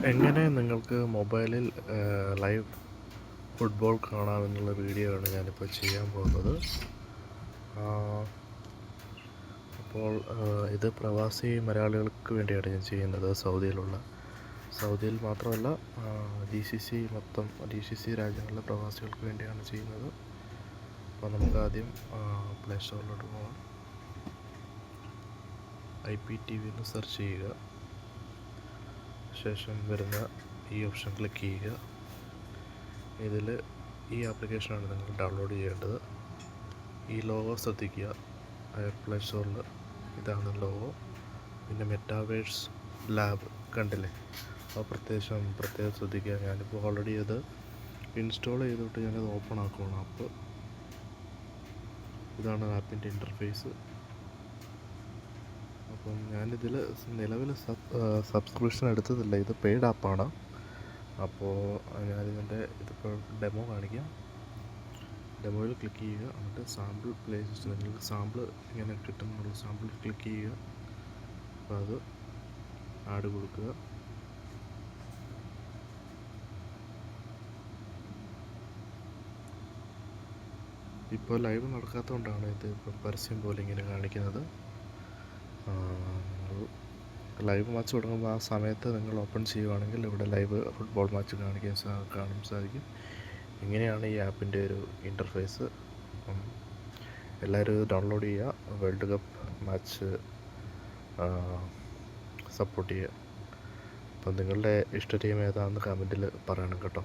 എങ്ങനെ നിങ്ങൾക്ക് മൊബൈലിൽ ലൈവ് ഫുട്ബോൾ കാണാമെന്നുള്ള വീഡിയോ ആണ് ഞാനിപ്പോൾ ചെയ്യാൻ പോകുന്നത്. അപ്പോൾ ഇത് പ്രവാസി മലയാളികൾക്ക് വേണ്ടിയാണ് ഞാൻ ചെയ്യുന്നത്. സൗദിയിൽ മാത്രമല്ല, GCC രാജ്യങ്ങളിലെ പ്രവാസികൾക്ക് വേണ്ടിയാണ് ചെയ്യുന്നത്. അപ്പോൾ നമുക്ക് ആദ്യം പ്ലേ സ്റ്റോറിലോട്ട് പോകാം. IPTV എന്ന് സെർച്ച് ചെയ്യുക. ശേഷം വരുന്ന ഈ ഓപ്ഷൻ ക്ലിക്ക് ചെയ്യുക. ഇതിൽ ഈ ആപ്ലിക്കേഷനാണ് നിങ്ങൾ ഡൗൺലോഡ് ചെയ്യേണ്ടത്. ഈ ലോഗോ ശ്രദ്ധിക്കുക. പ്ലേ സ്റ്റോറിൽ ഇതാണ് ലോഗോ. പിന്നെ മെറ്റാവേഴ്സ് ലാബ് കണ്ടില്ലേ, അപ്പോൾ പ്രത്യേകം ശ്രദ്ധിക്കുക. ഞാനിപ്പോൾ ഓൾറെഡി അത് ഇൻസ്റ്റാൾ ചെയ്തിട്ട് ഞാനത് ഓപ്പൺ ആക്കുകയാണ്. അപ്പോൾ ഇതാണ് ആപ്പിൻ്റെ ഇൻ്റർഫേസ്. അപ്പം ഞാനിതിൽ നിലവിൽ സബ്സ്ക്രിപ്ഷൻ എടുത്തതില്ല, ഇത് പെയ്ഡ് ആപ്പാണ്. അപ്പോൾ ഞാനിതിൻ്റെ ഇതിപ്പോൾ ഡെമോ കാണിക്കാം. ഡെമോയിൽ ക്ലിക്ക് ചെയ്യുക. എന്നിട്ട് സാമ്പിൾ പ്ലേലിസ്റ്റ് നിങ്ങൾക്ക് സാമ്പിൾ ഇങ്ങനെ കിട്ടുന്നുള്ള സാമ്പിൾ ക്ലിക്ക് ചെയ്യുക. അപ്പോൾ അത് ആഡ് കൊടുക്കുക. ഇപ്പോൾ ലൈവ് നടക്കാത്തതുകൊണ്ടാണ് ഇത് ഇപ്പം പരസ്യം പോലെ ഇങ്ങനെ കാണിക്കുന്നത്. ലൈവ് മാച്ച് തുടങ്ങുമ്പോൾ ആ സമയത്ത് നിങ്ങൾ ഓപ്പൺ ചെയ്യുവാണെങ്കിൽ ഇവിടെ ലൈവ് ഫുട്ബോൾ മാച്ച് കാണാൻ സാധിക്കും. ഇങ്ങനെയാണ് ഈ ആപ്പിൻ്റെ ഒരു ഇൻ്റർഫേസ്. എല്ലാവരും ഇത് ഡൗൺലോഡ് ചെയ്യുക. വേൾഡ് കപ്പ് മാച്ച് സപ്പോർട്ട് ചെയ്യുക. അപ്പം നിങ്ങളുടെ ഇഷ്ട ടീം ഏതാണെന്ന് കമൻറ്റിൽ പറയണം കേട്ടോ.